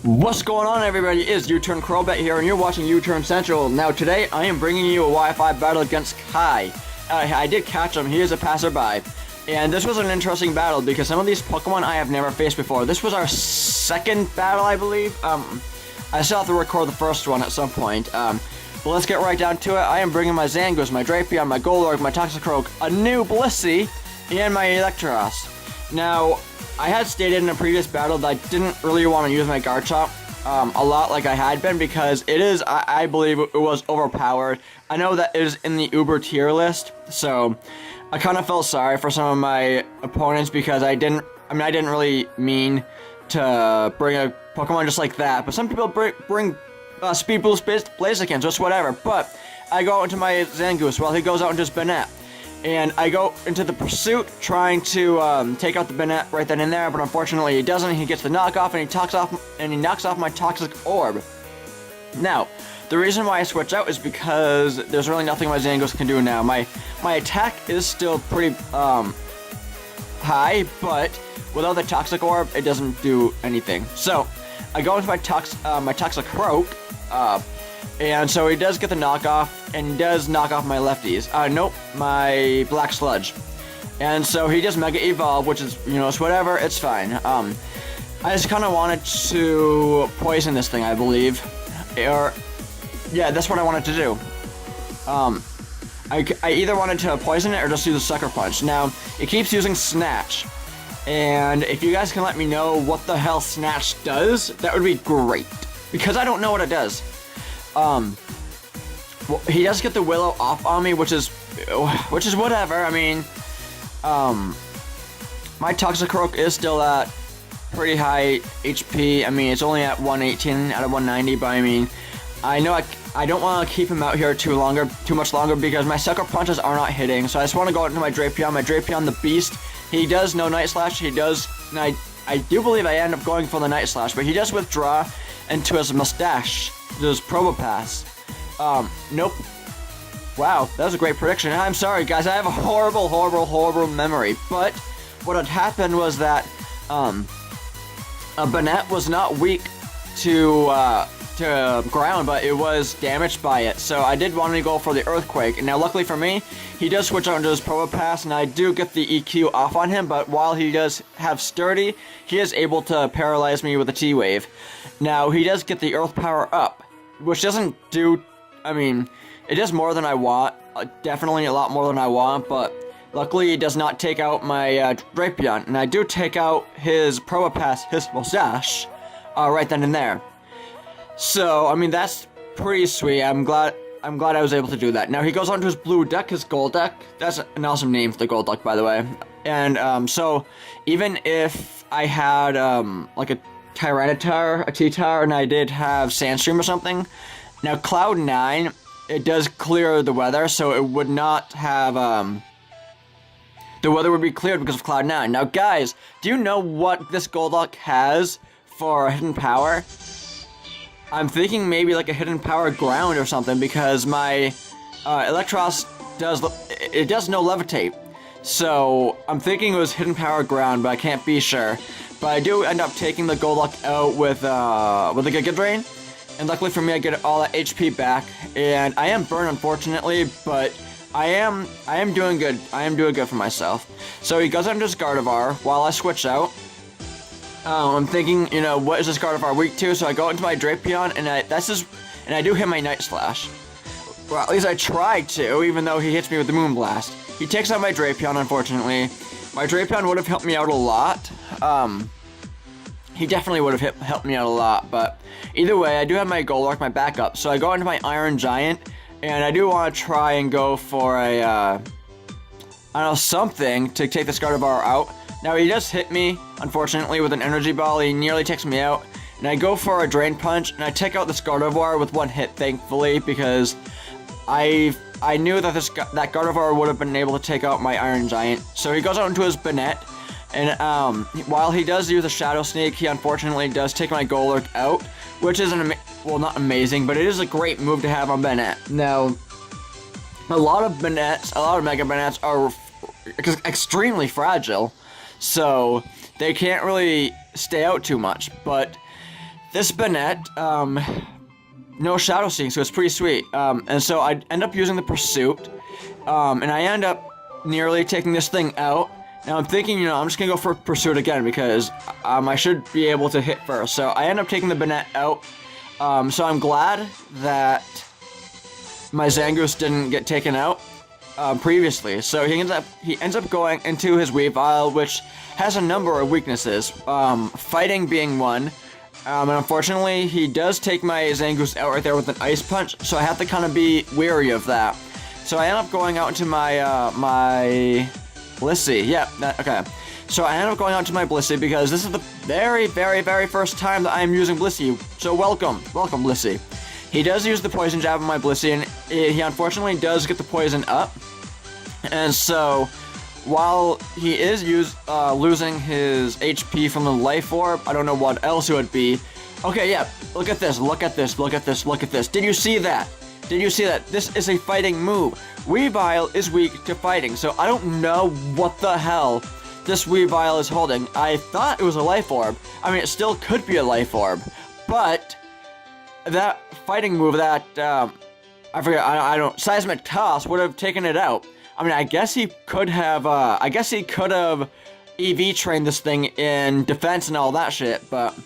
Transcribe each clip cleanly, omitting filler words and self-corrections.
What's going on, everybody? It's U-Turn Crowbat here, and you're watching U-Turn Central. Now, today, I am bringing you a Wi-Fi battle against Kai. I did catch him. He is a passerby. And this was an interesting battle, because some of these Pokemon I have never faced before. This was our second battle, I believe. I still have to record the first one at some point. But let's get right down to it. I am bringing my Zangoose, my Drapion, my Golurk, my Toxicroak, a new Blissey, and my Electros. Now, I had stated in a previous battle that I didn't really want to use my Garchomp a lot like I had been, because it is, I believe it was overpowered. I know that it is in the Uber tier list, so I kind of felt sorry for some of my opponents, because I didn't really mean to bring a Pokemon just like that, but some people bring Speed Boost Blaziken, just whatever. But I go into my Zangoose while he goes out into his Banette. And I go into the pursuit, trying to take out the Banette right then and there, but unfortunately he doesn't. He gets the knockoff, and he knocks off my Toxic Orb. Now, the reason why I switch out is because there's really nothing my Zangoose can do now. My attack is still pretty high, but without the Toxic Orb, it doesn't do anything. So I go into my Toxicroak. And so he does get the knockoff, and he does knock off my lefties. Nope, my Black Sludge. And so he does Mega Evolve, which is, you know, it's whatever, it's fine. I just kind of wanted to poison this thing, I believe. Or, yeah, that's what I wanted to do. I either wanted to poison it or just use a Sucker Punch. Now, it keeps using Snatch. And if you guys can let me know what the hell Snatch does, that would be great. Because I don't know what it does. Well, he does get the Willow off on me, which is whatever. I mean, my Toxicroak is still at pretty high HP. I mean, it's only at 118 out of 190, but I mean, I know I don't want to keep him out here too much longer, because my Sucker Punches are not hitting. So I just want to go into my Drapion, the Beast. He does no Night Slash. He does, and I do believe I end up going for the Night Slash, but he does withdraw into his Mustache. There's Probopass. Nope. Wow, that was a great prediction. I'm sorry, guys. I have a horrible memory. But what had happened was that a Banette was not weak to ground, but it was damaged by it. So I did want to go for the Earthquake. And now, luckily for me, he does switch out into his Probopass, and I do get the EQ off on him. But while he does have Sturdy, he is able to paralyze me with a T-Wave. Now, he does get the Earth Power up, which doesn't do, I mean, it does more than I want, definitely a lot more than I want, but luckily it does not take out my Drapion, and I do take out his Probopass, his Mustache, right then and there. So, I mean, that's pretty sweet. I'm glad I was able to do that. Now, he goes on to his blue deck, his gold deck. That's an awesome name for the gold deck, by the way. And, so, even if I had, like a Tyranitar, a T-Tar, and I did have Sandstream or something. Now, Cloud 9, it does clear the weather, so it would not have, the weather would be cleared because of Cloud 9. Now, guys, do you know what this Golduck has for a hidden power? I'm thinking maybe like a hidden power ground or something, because my, Electros does no levitate. So, I'm thinking it was hidden power ground, but I can't be sure. But I do end up taking the Golduck out with a Giga Drain, and luckily for me, I get all that HP back. And I am burned, unfortunately, but I am doing good. I am doing good for myself. So he goes under his Gardevoir while I switch out. I'm thinking, you know, what is this Gardevoir weak to? So I go into my Drapion, and I do hit my Night Slash. Well, at least I try to, even though he hits me with the Moonblast. He takes out my Drapion, unfortunately. My Drapion would have helped me out a lot. He definitely would have helped me out a lot, but either way, I do have my Golurk, my backup, so I go into my Iron Giant, and I do want to try and go for a, I don't know, something to take this Gardevoir out. Now, he does hit me, unfortunately, with an Energy Ball. He nearly takes me out, and I go for a Drain Punch, and I take out this Gardevoir with one hit, thankfully, because I knew that that Gardevoir would have been able to take out my Iron Giant. So he goes out into his Banette, and while he does use a Shadow Sneak, he unfortunately does take my Golurk out, which is well, not amazing, but it is a great move to have on Banette. Now, a lot of Mega Banettes are extremely fragile, so they can't really stay out too much. But this Bennett, no shadow seeing, so it's pretty sweet. And so I end up using the Pursuit, and I end up nearly taking this thing out. Now I'm thinking, you know, I'm just gonna go for Pursuit again because I should be able to hit first. So I end up taking the Bennett out. So I'm glad that my Zangoose didn't get taken out previously. So he ends up going into his Weavile, which has a number of weaknesses. Fighting being one. And unfortunately, he does take my Zangoose out right there with an Ice Punch. So I have to kind of be wary of that. So I end up going out into my Blissey. Yeah, okay. So I end up going out to my Blissey because this is the very, very, very first time that I am using Blissey. So welcome Blissey. He does use the Poison Jab on my Blissey, and he unfortunately does get the Poison up. And so, while he is losing his HP from the Life Orb, I don't know what else it would be. Okay, yeah, look at this, look at this, look at this, look at this. Did you see that? Did you see that? This is a fighting move. Weavile is weak to fighting, so I don't know what the hell this Weavile is holding. I thought it was a Life Orb. I mean, it still could be a Life Orb, but that fighting move, that, I forget, I don't, Seismic Toss would have taken it out. I mean, I guess he could have EV trained this thing in defense and all that shit, but,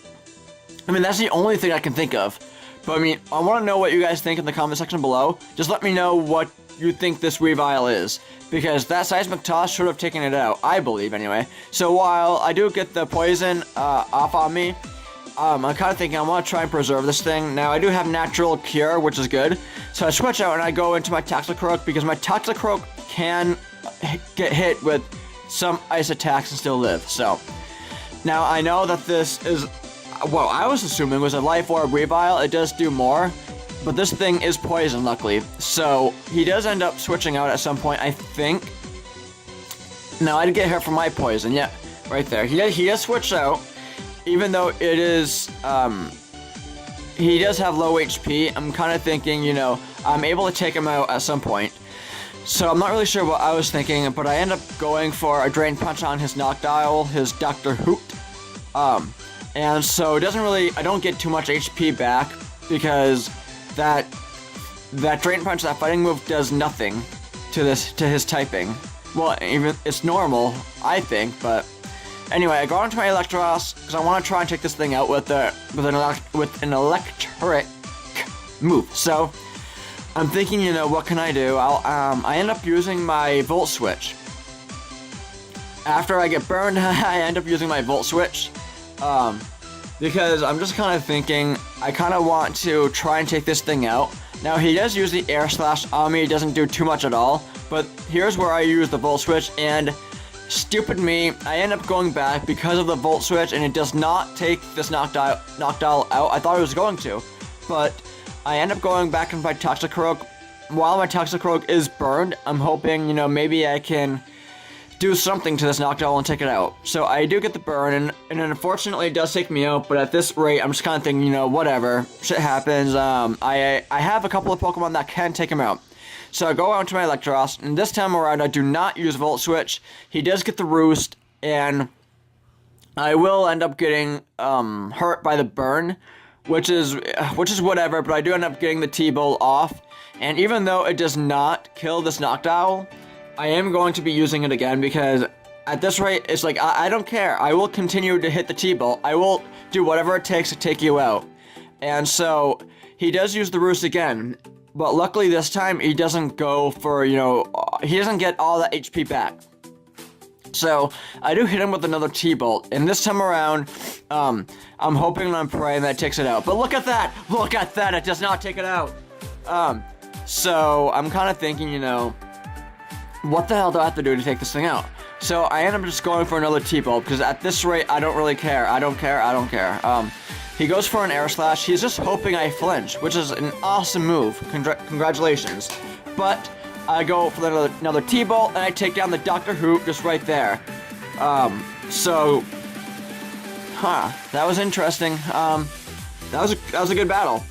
I mean, that's the only thing I can think of. But, I mean, I want to know what you guys think in the comment section below. Just let me know what you think this Weavile is, because that Seismic Toss should have taken it out, I believe, anyway. So, while I do get the poison off on me, I'm kind of thinking I want to try and preserve this thing. Now, I do have Natural Cure, which is good. So I switch out and I go into my Toxicroak because my Toxicroak can get hit with some ice attacks and still live. So, now I know that this is, well, I was assuming was a Life Orb Weavile. It does do more, but this thing is poison, luckily. So, he does end up switching out at some point, I think. Now, I'd get hit from my poison. Yeah, right there. He does switch out. Even though it is, he does have low HP, I'm kind of thinking, you know, I'm able to take him out at some point. So I'm not really sure what I was thinking, but I end up going for a Drain Punch on his Noctowl, his Dr. Hoot. And so it doesn't really, I don't get too much HP back, because that Drain Punch, that fighting move, does nothing to his typing. Well, even, it's normal, I think, but... Anyway, I go onto my Electros because I want to try and take this thing out with an electric move. So I'm thinking, you know, what can I do? I end up using my Volt Switch. After I get burned, I end up using my Volt Switch because I'm just kind of thinking I kind of want to try and take this thing out. Now he does use the Air Slash on me. It doesn't do too much at all. But here's where I use the Volt Switch and. Stupid me, I end up going back because of the Volt Switch, and it does not take this Noctowl out. I thought it was going to, but I end up going back into my Toxicroak. While my Toxicroak is burned, I'm hoping, you know, maybe I can do something to this Noctowl and take it out. So I do get the burn, and unfortunately it does take me out, but at this rate, I'm just kind of thinking, you know, whatever, shit happens. I have a couple of Pokemon that can take him out. So I go out to my Electros, and this time around I do not use Volt Switch. He does get the Roost, and I will end up getting hurt by the burn, which is whatever, but I do end up getting the T-Bolt off. And even though it does not kill this Noctowl, I am going to be using it again because at this rate, it's like, I don't care. I will continue to hit the T-Bolt. I will do whatever it takes to take you out. And so he does use the Roost again. But luckily this time, he doesn't go for, you know, he doesn't get all that HP back. So, I do hit him with another T-Bolt, and this time around, I'm hoping and I'm praying that it takes it out. But look at that! Look at that! It does not take it out! So, I'm kind of thinking, you know, what the hell do I have to do to take this thing out? So, I end up just going for another T-Bolt, because at this rate, I don't really care. I don't care. He goes for an Air Slash. He's just hoping I flinch, which is an awesome move. Congratulations. But I go for another T-Bolt, and I take down the Dr. Hoot just right there. So, that was interesting. That was a good battle.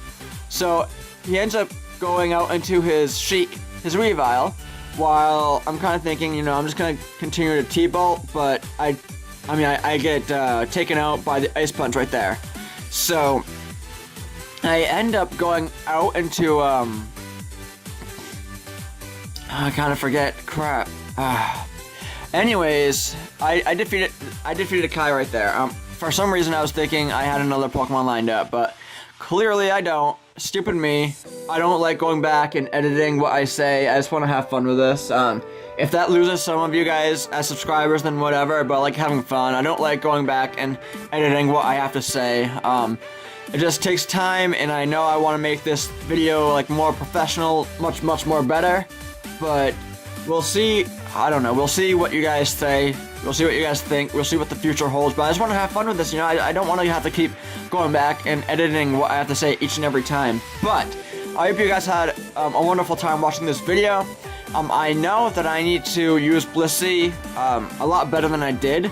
So, he ends up going out into his Sheik, his Weavile, while I'm kind of thinking, you know, I'm just going to continue to T-Bolt, but I get taken out by the Ice Punch right there. So, I end up going out into, I kind of forget. Crap. Anyways, I defeated Kai right there. For some reason I was thinking I had another Pokemon lined up, but clearly I don't. Stupid me. I don't like going back and editing what I say. I just want to have fun with this. If that loses some of you guys as subscribers, then whatever, but I like having fun. I don't like going back and editing what I have to say. It just takes time, and I know I want to make this video like more professional, much more better, but we'll see. I don't know. We'll see what you guys say. We'll see what you guys think. We'll see what the future holds. But I just want to have fun with this. You know, I don't want to have to keep going back and editing what I have to say each and every time. But I hope you guys had a wonderful time watching this video. I know that I need to use Blissey a lot better than I did.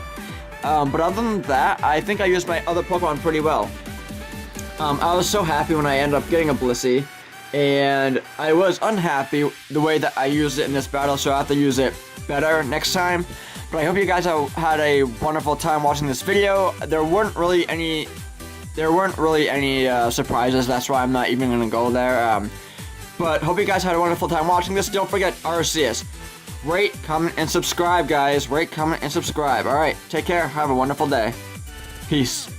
But other than that, I think I used my other Pokemon pretty well. I was so happy when I ended up getting a Blissey. And I was unhappy the way that I used it in this battle, so I have to use it better next time. But I hope you guys have had a wonderful time watching this video. There weren't really any surprises. That's why I'm not even gonna go there. But hope you guys had a wonderful time watching this. Don't forget Arceus. Rate, comment, and subscribe, guys. Rate, comment, and subscribe. All right, take care. Have a wonderful day. Peace.